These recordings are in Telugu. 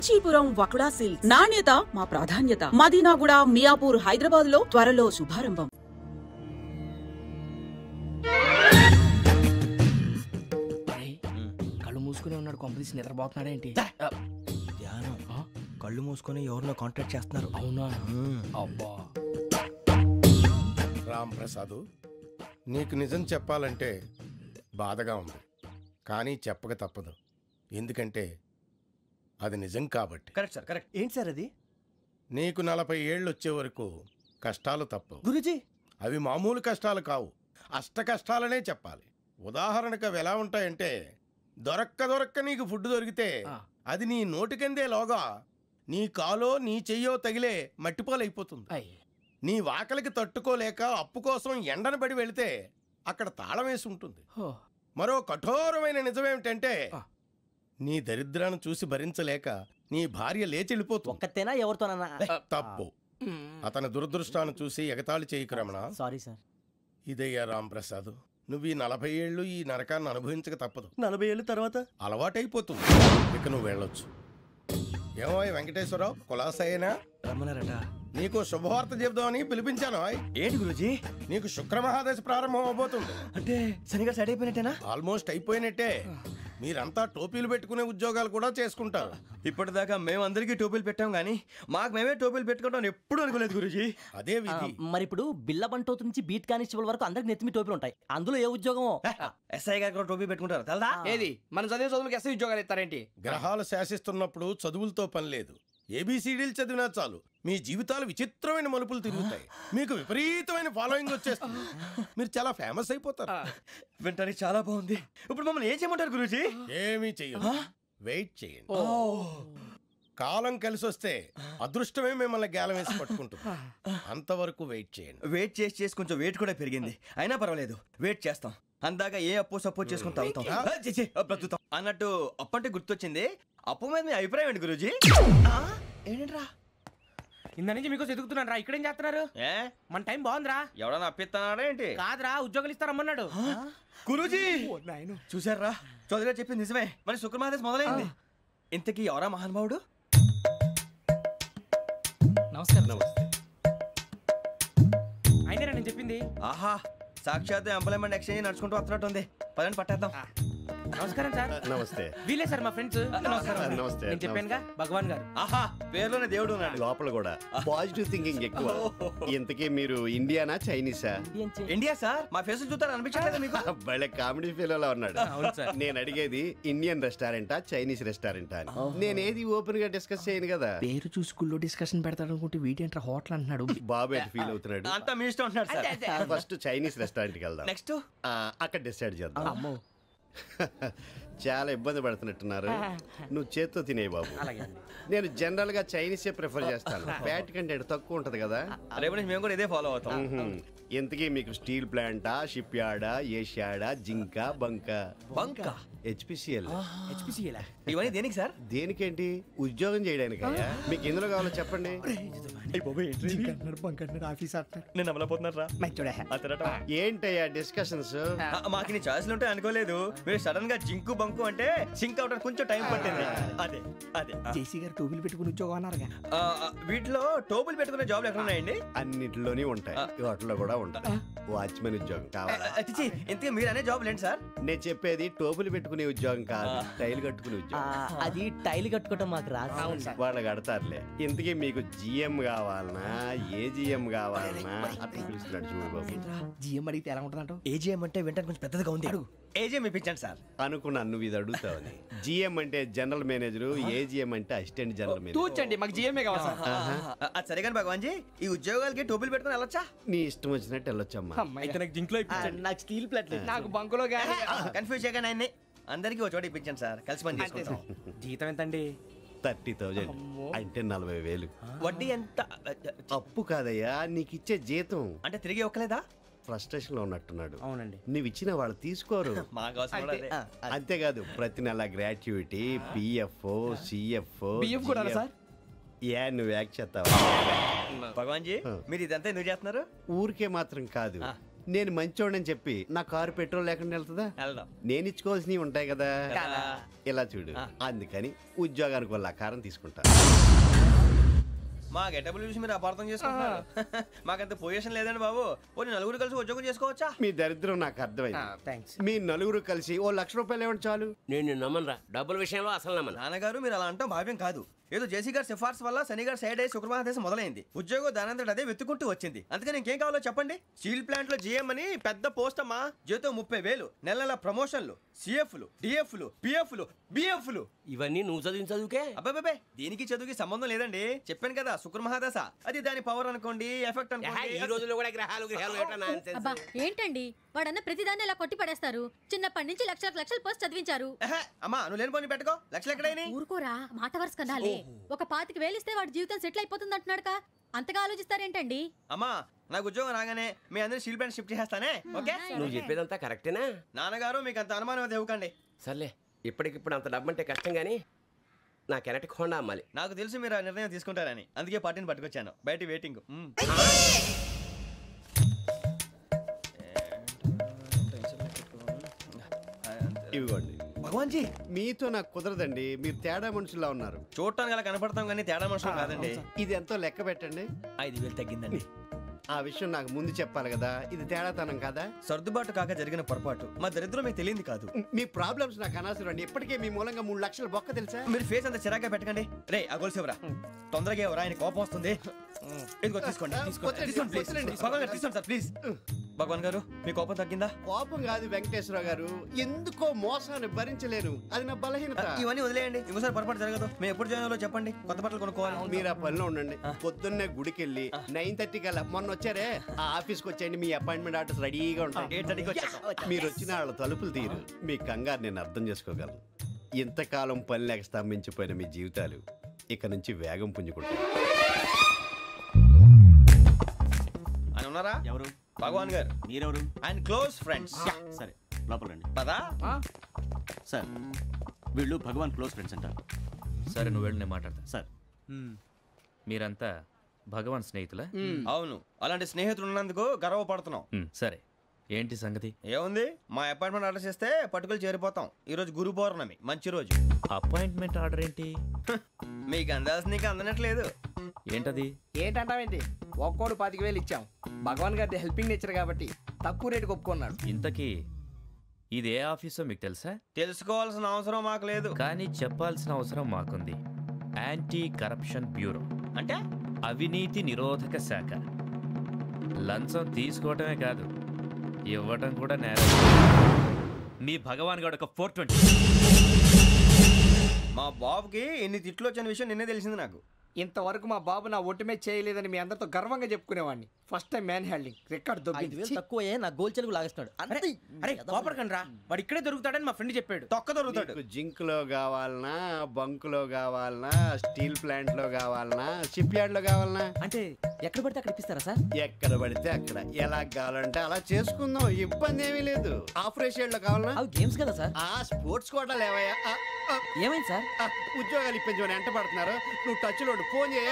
కాంచీపురం వకుడా సిల్క్స్. నాణ్యత మా ప్రాధాన్యత. మదీనాగూడ, మియాపూర్, హైదరాబాద్ లో త్వరలో శుభారంభం. కళ్ళు మూసుకునే ఉన్నాడు, కొంపదీసి నిద్రపోతున్నాడేంటి? ధ్యానం. కళ్ళు మూసుకొని ఎవరినో కాంటాక్ట్ చేస్తున్నారు. అవునా? అబ్బా రామ్ ప్రసాద్, నీకు నిజం చెప్పాలంటే బాధగా ఉంది, కానీ చెప్పక తప్పదు. ఎందుకంటే అది నిజం కాబట్టి. Correct sir, correct. ఏంటి సార్ అది? నీకు 40 ఏళ్ళు వచ్చే వరకు కష్టాలు తప్పవు గురూజీ. అవి మామూలు కష్టాలు కావు, అష్ట కష్టాలనే చెప్పాలి. ఉదాహరణకు అవి ఎలా ఉంటాయంటే, దొరక్క నీకు ఫుడ్ దొరికితే అది నీ నోటికందే లోగా నీ కాలో నీ చెయ్యో తగిలే మట్టిపాలైపోతుంది. నీ వాకలికి తట్టుకోలేక అప్పు కోసం ఎండను పడి వెళితే అక్కడ తాళం వేసి ఉంటుంది. మరో కఠోరమైన నిజమేమిటంటే, నీ దరిద్రాన్ని చూసి భరించలేక నీ భార్య లేచి వెళ్ళిపోతుంది. ఒక్కతేనా ఎవరితోనన్నా? తప్పు. అతని దురదృష్టాన్ని చూసి ఎగతాళి చేయకు రమణ. Sorry sir. ఇదయ్యా రాంప్రసాద్, నువ్వు ఈ 40 ఏళ్ళు ఈ నరకాన్ని అనుభవించక తప్పదు. 40 ఏళ్ళ తర్వాత అలవాటైపోతుంది. ఇక నువ్వు వెళ్ళొచ్చు. ఏమో వెంకటేశ్వరరావు, కులాసైనా రమ్మన్నారట. నీకు శుభవార్త చెబుదామని పిలిపించాను. ఏంటి గురూజీ? నీకు శుక్రమహాదశ ప్రారంభం అవబోతుంది. అంటే సరిగా సెట్ అయిపోయినట్టేనా? ఆల్మోస్ట్ అయిపోయినట్టే. మీరంతా టోపీలు పెట్టుకునే ఉద్యోగాలు కూడా చేసుకుంటారు. ఇప్పటిదాకా మేమందరికీ టోపీలు పెట్టాం గానీ మాకు మేమే టోపీలు పెట్టుకుంటాం ఎప్పుడు అనుకోలేదు గురూజీ. అదే విధి. మరి ఇప్పుడు బిల్ల బంటోతు నుంచి బీట్ కానిస్టేబుల్ వరకు అందరికి నెత్తిమి టోపీలు ఉంటాయి. అందులో ఏ ఉద్యోగమో? ఎస్ఐ గారు కూడా టోపీ పెట్టుకుంటారు తెలదా? ఏది మన చదువులకు ఎస్ఐ ఉద్యోగాలు ఇస్తారేంటి? గ్రహాలు శాసిస్తున్నప్పుడు చదువులతో పని లేదు. ఏబిసిడీలు చదివినా చాలు మీ జీవితాలు విచిత్రమైన మలుపులు తిరుగుతాయి. మీకు విపరీతమైన ఫాలోయింగ్ వచ్చేస్తుంది. మీరు చాలా ఫేమస్ అయిపోతారు. వింటానికి చాలా బాగుంది. ఇప్పుడు మమ్మల్ని ఏం చేయమంటారు గురూజీ? ఏమీ చెయ్యదు, వెయిట్ చేయండి. కాలం కలిసి వస్తే అదృష్టమే మిమ్మల్ని గేలం వేసి పట్టుకుంటుంది. అంతవరకు వెయిట్ చేయండి. వెయిట్ చేసి కొంచెం వెయిట్ కూడా పెరిగింది. అయినా పర్వాలేదు, వెయిట్ చేస్తాం. అందాక ఏ అప్పు సపోర్ట్ చేసుకుని తాగుతాం, బ్రతుకుతాం అన్నట్టు. అప్పు అంటే గుర్తొచ్చింది. అప్పు మీద మీ అభిప్రాయం ఏంటి గురూజీ? ఏంటరా ఇంత నుంచి మీకు ఎదుగుతున్నాను రా. ఇక్కడేం చేస్తున్నారు? మన టైం బాగుందిరా. ఎవడన్నా అప్పిస్తున్నాడా ఏంటి? కాదురా, ఉద్యోగాలు ఇస్తారమ్మన్నాడు గురూజీ. చూసారా, చౌదరిగా చెప్పింది నిజమే. మరి శుక్రమాదేశ్ మొదలైంది. ఇంతకీ ఎవరా మహానుభావుడు? నమస్కారం. అయినా నేను చెప్పింది. ఆహా, సాక్షాత్ ఎంప్లాయ్మెంట్ ఎక్స్చేంజ్ నడుచుకుంటూ వస్తున్నట్టు ఉంది. పదండి పట్టేద్దాం. నమస్కారం సార్. నమస్తే. వీలే సార్ మా ఫ్రెండ్స్. నమస్తే. నేను చెప్పానుగా, భగవాన్ గారు. ఆహా, పేరులోనే దేవుడు ఉన్నాడు. లోపల కూడా పాజిటివ్ థింకింగ్ ఎక్కువ. ఇంతకీ మీరు ఇండియానా చైనీసా? India sir. మా ఫేస్ చూస్తారు అనిపించలేదు మీకు? భలే కామెడీ ఫీల్ అలా ఉన్నాడు. నేను అడిగేది ఇండియన్ రెస్టారెంటా చైనీస్ రెస్టారెంటా అని. నేనేది ఓపెన్ గా డిస్కస్ చేయను కదా. పేరు చూసుకుల్లో డిస్కషన్ పెడతాడు అనుకుంటే వీటేంట్రా హోటల్ అంటున్నాడు. బాబు ఎట్ ఫీల్ అవుతున్నాడు. అంతా మీ ఇష్టం ఉంటున్నాడు సార్. ఫస్ట్ చైనీస్ రెస్టారెంట్ కి వెళ్దాం. నెక్స్ట్ అక్కడ డిసైడ్ చేద్దాం. చాలా ఇబ్బంది పడుతున్నట్టున్నారు. నువ్వు చేత్తో తినే బాబు. నేను జనరల్ గా చైనీసే ప్రిఫర్ చేస్తాను. ఫ్యాట్ కంటెంట్ తక్కువ ఉంటది కదా. రేపు నుంచి మేము కూడా ఇదే ఫాలో అవుతాం. ఎంతకీ మీకు స్టీల్ ప్లాంటా, షిప్ యార్డా, ఏషియాడా, జింక, బంకా? హెచ్పిసిఎల్. ఇవన్నీ దేనికి సార్? దేనికేంటి? ఉద్యోగం చేయడానికి. మీకు ఎందులో కావాలో చెప్పండి. నేను అమలపోతున్నారా? ఏంటయ్యా డిస్కషన్స్? మాకు నీ ఛాయిస్లు ఉంటాయి అనుకోలేదు. మీరు సడన్ గా జింకు బంకు అంటే సింక్ అవడానికి కొంచెం టైం పట్టింది. అదే అదే జేసీ గారు టోపీలు పెట్టుకుని ఉద్యోగం అన్నారుగా. వీటిలో టోపులు పెట్టుకునే జాబ్లు ఎక్కడ ఉన్నాయండి? అన్నిటిలోనే ఉంటాయి, వాటిలో కూడా ఉంటాయి. వాచ్మెన్ ఉద్యోగం కావాలా? ఇంతకీ మీరు అనే జాబ్ ఏంటి సార్? నేను చెప్పేది టోపులు పెట్టుకునే ఉద్యోగం కాదు, టైల్ కట్టుకునే ఉద్యోగం. అది టైల్ కట్టుకోవటం మాకు రాదు. వాళ్ళు కడతారులే. ఇంతకీ మీకు జిఎం కావాలనా, ఏ జిఎం కావాలనా? అట్లా పిలుస్తున్నాడు చూడు బాబు. జిఎం అడిగితే ఎలా ఉంటుందంట? ఏజీఎం అంటే వెంటనే కొంచెం పెద్దదిగా ఉంది. అడుగు. ఏజీఎం ఇప్పించండి సార్. అనుకున్నాను నువ్వు ఇది అడుగుతావని. జిఎం అంటే జనరల్ మేనేజర్, ఏజీఎం అంటే అసిస్టెంట్ జనరల్ మేనేజర్. తూచండి, మాకు జిఎంఏ కావాలి సార్. అది సరే కానీ భగవాన్ జీ, ఈ ఉద్యోగాలకి టోపులు పెట్టుకుని వెళ్ళొచ్చా? నీ ఇష్టం వచ్చినట్టు వెళ్ళొచ్చమ్మా. అయితే నాకు జింక్ లో నాకు స్టీల్ ప్లేట్, నాకు బంకులో కన్ఫ్యూజ్ చేయగానే ఆయన్ని అందరికీ ఒక చోట ఇప్పించండి సార్. కలిసి పని చేసుకుంటాం. జీతం ఎంతండి? 30,000 అంటే 40,000. వడ్డీ ఎంత? అప్పు కాదయ్యా, నీకు ఇచ్చే జీతం. అంటే తిరిగి ఒక్కలేదా? ఫ్రస్ట్రేషన్ లో ఉన్నట్టున్నాడు. అవునండి. నువ్వు ఇచ్చిన వాళ్ళు తీసుకోరు. మాకు అవసరం కూడా అదే. అంతేకాదు ప్రతి నెల గ్రాట్యుటీ, పిఎఫ్, సిఎఫ్. బియ్యం కూడా సార్? ఏ నువ్వు యాక్ట్ చేస్తావా? భగవాన్ జీ, మీరు ఇదంతా ఎందుకు చేస్తున్నారు? ఊరికే మాత్రం కాదు, నేను మంచోడని చెప్పి నా కారు పెట్రోల్ లేకుండా వెళ్తుందా? వెళ్దాం. నేను ఇచ్చుకోవాల్సినవి ఉంటాయి కదా. ఇలా చూడు, అందుకని ఉద్యోగానికి వాళ్ళ ఆకారం తీసుకుంటా. మా గెటబుల్ చూసి మీరు అపార్థం చేసుకుంటున్నారు. మాకంత పొజిషన్ లేదండి బాబు. పోనీ నలుగురు కలిసి ఉద్యోగం చేసుకోవచ్చా? మీ దరిద్రం నాకు అర్థమైంది. మీ నలుగురు కలిసి ₹1,00,000 ఇవ్వండి చాలు. నేను నమ్మనరా, డబ్బుల విషయంలో అసలు నమ్మను. నాన్నగారు మీరు అలా అంటాం భావ్యం కాదు. ఏదో జేసీ గారి సిఫార్సు వల్ల శని గారు సైడ్ అయ్యి శుక్రవారం మొదలైంది. ఉద్యోగం దానంతటి అదే వెతుకుంటూ వచ్చింది. అందుకని ఇంకేం కావాలో చెప్పండి. స్టీల్ ప్లాంట్ లో జీఎం అని పెద్ద పోస్ట్ అమ్మా. జీతం 30,000, నెల ప్రమోషన్లు, సిఎఫ్లు, డిఎఫ్లు, పిఎఫ్లు, బిఎఫ్లు. ఇవన్నీ నువ్వు చదివిన చదువుకే. అబ్బాబే దీనికి చదువుకి సంబంధం లేదండి. చెప్పాను కదా శుక్ర మహాదశ. అది దాని పవర్ అనుకోండి, ఎఫెక్ట్ అనుకోండి. ఈ రోజుల్లో కూడా గ్రహాలు అబ్బా ఏంటండి వాడన్న ప్రతిదాన్ని ఇలా కొట్టి పడేస్తారు. చిన్నప్పటి నుంచి లక్షల పోస్ట్ చదివించారు. అమ్మా నువ్వు లేని పోనీ పెట్టుకో. లక్షలు ఎక్కడైనా ఊరుకోరా, మాట వరుస కదాలే. ఒక 25,000 ఇస్తే వాడి జీవితం సెటిల్ అయిపోతుంది అంటున్నాడుగా. అంతగా ఆలోచిస్తారేంటండి? అమ్మా నాకు ఉద్యోగం రాగానే మీ అందరూ స్టీల్ ప్లాంట్ షిఫ్ట్ చేస్తానే. ఓకే నువ్వు చెప్పేదంతా కరెక్టేనా? నాన్నగారు మీకు అంత అనుమానం అయితే ఇవ్వకండి. సర్లే, ఇప్పటికిప్పుడు అంత డబ్బు అంటే కష్టం కానీ నా కెనటిక్ హోండా అమ్మాలి. నాకు తెలుసు మీరు ఆ నిర్ణయం తీసుకుంటారని, అందుకే పార్టీని పట్టుకొచ్చాను. బయట వెయిటింగ్. ఇవ్వండి. భగవాన్ జీ మీతో నాకు కుదరదండి. మీరు తేడా మనుషులా ఉన్నారు. చూడటానికి అలా కనపడతాం కానీ తేడా మనుషులు కాదండి. ఇది ఎంతో లెక్క పెట్టండి. 5,000 తగ్గిందండి. ఆ విషయం నాకు ముందు చెప్పాలి కదా. ఇది తేడాతనం కాదా? సర్దుబాటు కాక జరిగిన పొరపాటు. మా దరిద్రం మీకు తెలియదు కాదు. మీ ప్రాబ్లమ్స్ నాకు అనవసరం అండి. ఇప్పటికే మీ మూలంగా 3 లక్షల బొక్క తెలుసా? మీరు ఫేస్ అంత చిరాగ్గా పెట్టకండి. రే ఆ గొలుసేవరా, తొందరగా ఎవరా, ఆయన కోపం వస్తుంది. ఇదిగో తీసుకోండి. తీసుకోండి ప్లీజ్. భగవాన్ గారు తీసుకోండి సార్ ప్లీజ్. భగవాన్ గారు మీ కోపం తగ్గిందా? కోపం కాదు వెంకటేశ్వరరావు గారు, ఎందుకో మోసాన్ని భరించలేను. అది నా బలహీనత. ఇవన్నీ వదిలేయండి, ఇంకోసారి పొరపాటు జరగదు. మేము ఎప్పుడు జాయిన్ అవ్వాలో చెప్పండి, కొత్త బట్టలు కొనుక్కోవాలి. మీరు ఆ పనిలో ఉండండి. పొద్దున్నే గుడికి వెళ్ళి 9:30 కల్లా, మొన్న వచ్చారే ఆ ఆఫీస్కి వచ్చేయండి. మీ అపాయింట్మెంట్ ఆర్డర్స్ రెడీగా ఉంటాయి. 8:30కి వచ్చేస్తాం. మీరు వచ్చిన వాళ్ళ తలుపులు తీరు. మీ కంగారు నేను అర్థం చేసుకోగలను. ఇంతకాలం పని లేక స్తంభించిపోయిన మీ జీవితాలు ఇక నుంచి వేగం పుంజుకుంటాయి. ఆయన ఉన్నారా? ఎవరు? భగవాన్ గారు. మీరెవరు? ఆయన క్లోజ్ ఫ్రెండ్స్. సరే లోపల రండి. పదా సార్ వీళ్ళు భగవాన్ క్లోజ్ ఫ్రెండ్స్ అంటారు. సరే నువ్వు వెళ్ళి నేను మాట్లాడతా. సార్ మీరంతా భగవాన్ స్నేహితులా? అవును, అలాంటి స్నేహితులు ఉన్నందుకు గర్వపడుతున్నాం. సరే ఏంటి సంగతి? ఏముంది, మా అపాయింట్మెంట్ ఆర్డర్ చేస్తే పట్టుకులు చేరిపోతాం. ఈ రోజు గురు పౌర్ణమి, మంచి రోజు. అపాయింట్మెంట్ ఆర్డర్ ఏంటి? మీకు అందాల్సి నీకు అందనట్లేదు. ఏంటది? ఏంటంటావేంటి? ఒక్కోడు 25,000 ఇచ్చాం. భగవాన్ గారి హెల్పింగ్ నేచర్ కాబట్టి తక్కువ రేటుకి ఒప్పుకున్నాడు. ఇంతకీ ఇది ఏ ఆఫీసో మీకు తెలుసా? తెలుసుకోవాల్సిన అవసరం మాకు లేదు, కానీ చెప్పాల్సిన అవసరం మాకుంది. యాంటీ కరప్షన్ బ్యూరో అంటే అవినీతి నిరోధక శాఖ. లంచం తీసుకోవటమే కాదు, ఇవ్వటం కూడా నేరం. మీ భగవాన్ గారు ఒక 420. మా బాబుకి ఎన్ని తిట్లు వచ్చిన విషయం నిన్నే తెలిసింది నాకు. ఇంతవరకు మా బాబు నా ఒట్టుమే చేయలేదని మీ అందరితో గర్వంగా చెప్పుకునేవాడిని. First time man handling record 5,000 తక్కువ నా గోల్ చెలుగు లాగేస్తున్నాడు. అరే కోపడకండి రా, వాడు ఇక్కడే దొరుకుతాడని మా ఫ్రెండ్ చెప్పాడు. తొక్క దొరుకుతాడు. జింక్ లో కావాలనా, బంక్ లో కావాలనా, స్టీల్ ప్లాంట్ లో కావాలనా, షిప్ యార్డ్ లో కావాలనా? అంటే ఎక్కడ పడితే అక్కడ ఇప్పిస్తారా సార్? ఎక్కడ పడితే అక్కడ, ఎలా కావాలంటే అలా చేసుకుందాం. ఇబ్బంది ఏమీ లేదు. ఆపరేషన్ లో కావాలనా? అవి గేమ్స్ కదా సార్. ఆ స్పోర్ట్స్ కోటా లేవయ్యా. ఏమైంది సార్? ఉద్యోగాలు ఇప్పించమని ఎంట పడుతున్నారు. నువ్వు టచ్ లో ఫోన్ చేయ.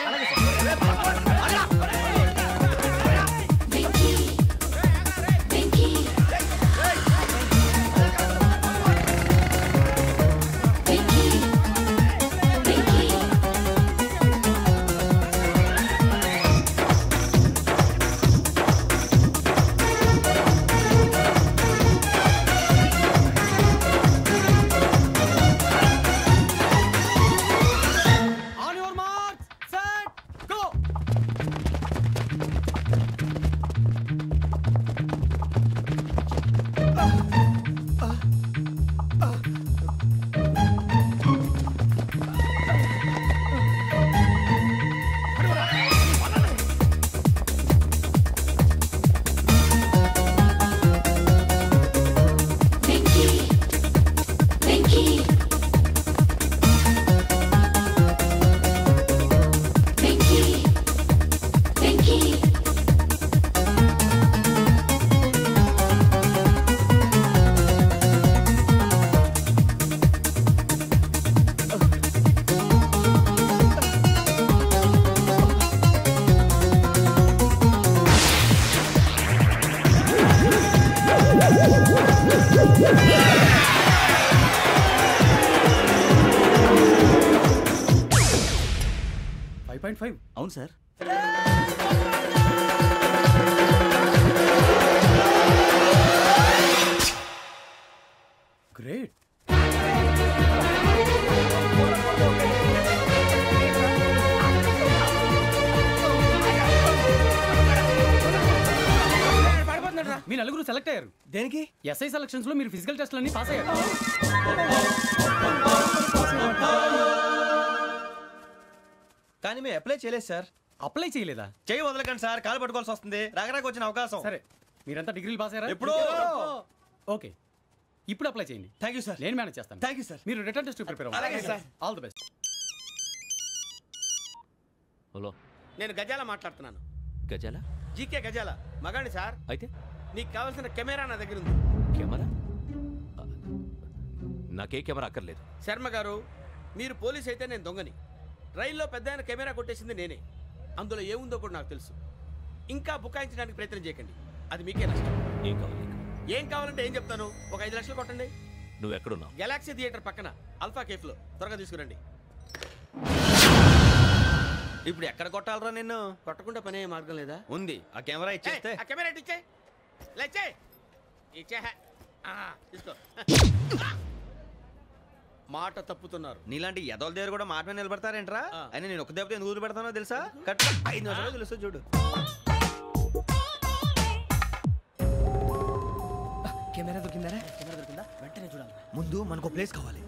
5.5. అవును సార్. గ్రేట్. మీ నలుగురు సెలెక్ట్ అయ్యారు. దేనికి? ఎస్ఐ సెలక్షన్స్ లో మీరు ఫిజికల్ టెస్ట్ అన్ని పాస్ అయ్యారు. కానీ మేము అప్లై చేయలేదు సార్. అప్లై చేయలేదా? చేయి వదలకండి సార్, కాలు పట్టుకోవాల్సి వస్తుంది. రాగరాకు వచ్చిన అవకాశం. సరే, మీరంతా డిగ్రీలు పాస్ అయ్యారా? ఎప్పుడో. ఓకే, ఇప్పుడు అప్లై చేయండి. Thank you sir. నేను మేనేజ్ చేస్తాను. Thank you sir. మీరు రిటర్న్ టెస్ట్ ప్రిపేర్ అవ్వండి. అలాగే sir. All the best. Hello, నేను గజాల మాట్లాడుతున్నాను. గజాల? జీకే గజాల మగాండి సార్. అయితే నీకు కావాల్సిన కెమెరా నా దగ్గర ఉంది. కెమెరా? నాకే కెమెరా అక్కర్లేదు. శర్మ గారు, మీరు పోలీస్ అయితే నేను దొంగని. రైల్లో పెద్ద ఆయన కెమెరా కొట్టేసింది నేనే. అందులో ఏముందో కూడా నాకు తెలుసు. ఇంకా బుకాయించడానికి ప్రయత్నం చేయకండి, అది మీకే నష్టం. ఏం కావాలి? ఏం కావాలంటే ఏం చెప్తాను. ఒక 5 లక్షలు కొట్టండి. నువ్వు ఎక్కడున్నావు? గెలాక్సీ థియేటర్ పక్కన అల్ఫా కేఫ్లో. త్వరగా తీసుకురండి. ఇప్పుడు ఎక్కడ కొట్టాలరా నిన్ను? కొట్టకుండా పనే మార్గం లేదా? ఉంది. ఆ కెమెరా ఇచ్చేస్తే. ఆ కెమెరా ఇచ్చే లేచే ఇచ్చే తీసుకో. మాట తప్పుతున్నారు. నీలాంటి ఎదల దగ్గర కూడా మాట మీద నిలబడతారేంట్రా? అయినా నేను ఒక దెబ్బతో ఎందుకు పెడతానో తెలుసా? కట్ 5 నిమిషాలు తెలుసు చూడు. కెమెరా దొరికిందా? వెంటనే చూడాలి. ముందు మనకు ప్లేస్ కావాలి.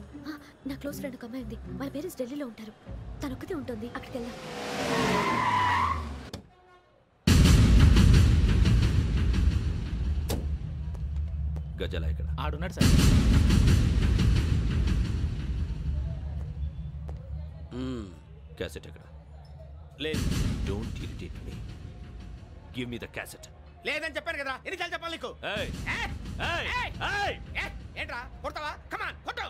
నా క్లోజ్ ఫ్రెండ్ ఒక అమ్మాయి ఉంది. వాళ్ళ పేరెంట్స్ ఢిల్లీలో ఉంటారు. తను ఒక్కతే ఉంటుంది. అక్కడికి వెళ్దాం. గజాల ఇక్కడ ఆడున్నాడు సార్. క్యాసెట్ ఎక్కడ? లేదు. Don't irritate me. Give me the cassette. లేదని చెప్పాను కదా, ఎన్నిసార్లు చెప్పాలి నీకు? ఏంట్రా కొడతావా? కమాన్ కొట్టు.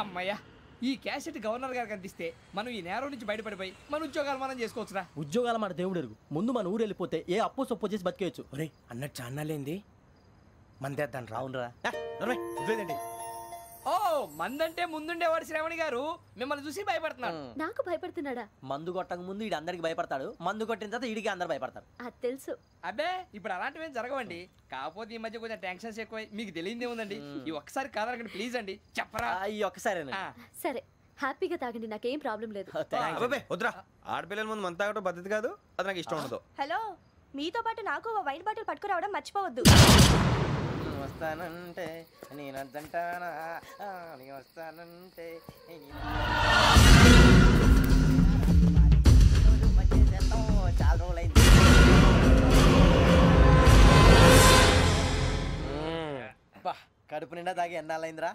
అమ్మయ్యా, ఈ క్యాసెట్ గవర్నర్ గారికి అందిస్తే మనం ఈ నేరం నుంచి బయటపడిపోయి మన ఉద్యోగాలు మనం చేసుకోవచ్చురా. ఉద్యోగాల మాట దేవుడు ఎరుగు. ముందు మన ఊరు వెళ్ళిపోతే ఏ అప్పు సొప్పు చేసి బతికేయచ్చు. ఒరే అన్నట్టు చాన్నాలేంది మందేద్దాం రా. అవునరా? ఓ మందంటే ముందుండేవాడు శ్రావణి గారు మిమ్మల్ని చూసి భయపడుతున్నాడు. నాకు భయపడుతున్నాడా? మందు కొట్టక ముందు ఈడు అందరికి భయపడతాడు. మందు కొట్టిన తర్వాత ఈడికి అందరు భయపడతారు. అది తెలుసు. అబ్బే ఇప్పుడు అలాంటివి ఏం జరగవండి. కాకపోతే ఈ మధ్య కొంచెం టెన్షన్స్ ఎక్కువై మీకు తెలియదే ఉందండి. ఈ ఒక్కసారి కాదనకండి ప్లీజ్ అండి. చెప్పరా? ఈ ఒక్కసారి సరే, హ్యాపీగా తాగండి, నాకేం ప్రాబ్లం లేదు. వద్దురా, ఆడపిల్లల ముందు మన తాగడం పద్ధతి కాదు. అది నాకు ఇష్టం ఉండదు. హలో, మీతో పాటు నాకు వైన్ బాటిల్ పట్టుకురావడం మర్చిపోవద్దు. వస్తానంటే నేనంటానా, వస్తానంటే చాలా రోజులైంది. కడుపు నిండా తాగి ఎన్నాళ్ళైందిరా?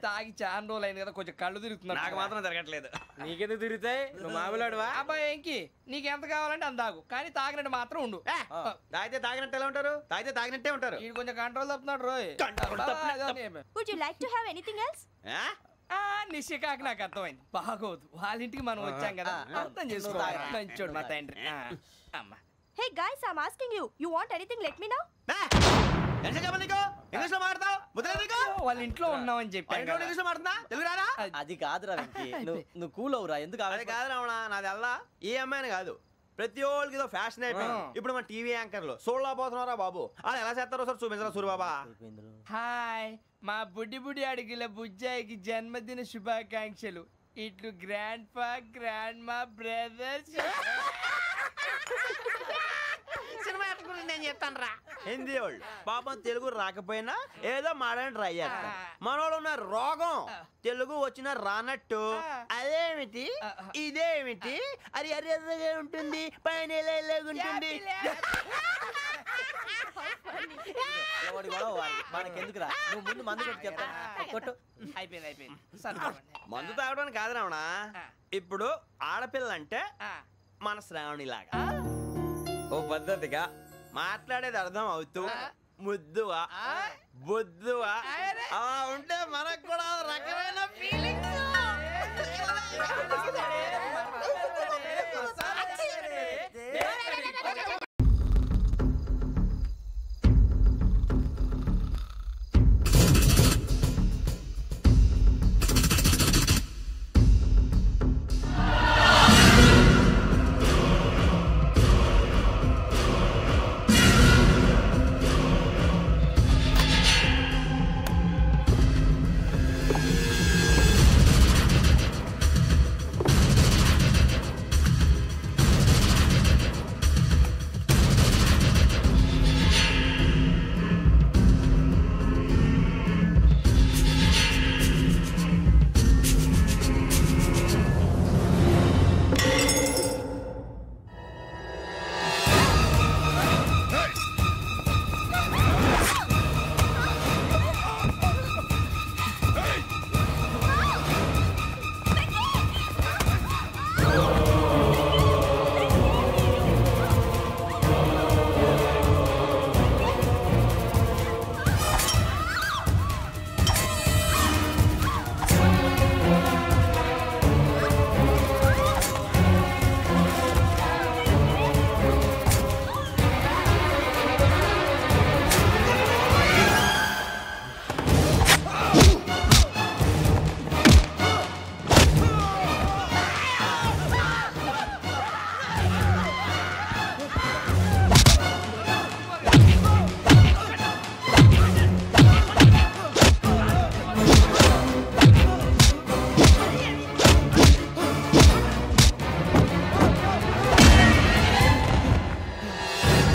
తాగి చాలా రోజులు అయింది కదా, కొంచెం కళ్ళు తిరుగుతున్నాడు. నాకు మాత్రం జరగట్లేదు. నీకెందుకు తిరుగుతాయి? నువ్వు మామిలాడువా? అబ్బాయి ఏంకి నీకు ఎంత కావాలంటే అంత తాగు, కానీ తాగినట్టు మాత్రం ఉండు. తాగితే తాగినట్టు ఎలా ఉంటారు? తాగితే తాగినట్టే ఉంటారు. వీడు కొంచెం కంట్రోల్ తప్పుతున్నాడు రోయ్. Would you like to have anything else? నిశ్చికాకి నాకు అర్థమైంది. బాగోదు, వాళ్ళ ఇంటికి మనం వచ్చాం కదా, అర్థం చేసుకోవాలి. మంచోడు మా తండ్రి. అమ్మా hey guys, I am asking you, you want anything let me know. English లో మాట్లాడతావు? వాళ్ళ ఇంట్లో ఉన్నామని చెప్పాను. ఇంగ్లీష్ లో మాట్లాడుతున్నా? తెలుగు రాదా? అది కాదురా వెంకీ, నువ్వు కూల్ అవురా. ఎందుకు అది కాదు రావణ, నాది అల్లా ఏ అమ్మాయిని కాదు, ప్రతి ఒళ్ళకి ఇదో ఫ్యాషన్ అయిపోయింది. ఇప్పుడు మన టీవీ యాంకర్లు సోళ్ళ పోతున్నారా బాబు? అది ఎలా చేస్తారో సార్ చూపించరా సూరిబాబా. హాయ్, మా బుడ్డి బుడి అడిగిల బుజ్జాయికి జన్మదిన శుభాకాంక్షలు. ఇట్లు గ్రాండ్ ఫా గ్రాండ్ మా బ్రదర్స్. సినిమా గురించి నేను చెప్తాను రా. హిందీ వాళ్ళు పాపం తెలుగు రాకపోయినా ఏదో మాడని ట్రై చేస్తారు. మనోళ్ళు ఉన్న రోగం తెలుగు వచ్చిన రానట్టు అదేమిటి ఇదేమిటి అది అరిగా ఉంటుంది, పైన ఉంటుంది. మనకెందుకురా, నువ్వు ముందు మందు కొట్టి చెప్తాను. కొట్టు. అయిపోయింది. మందు తాగడానికి కాదు రావణ. ఇప్పుడు ఆడపిల్లంటే మన శ్రావణి లాగా ఓ పద్ధతిగా మాట్లాడేది అర్థం అవుతూ ముద్దువా బొద్దువా అలా ఉంటే మనకు కూడా రకం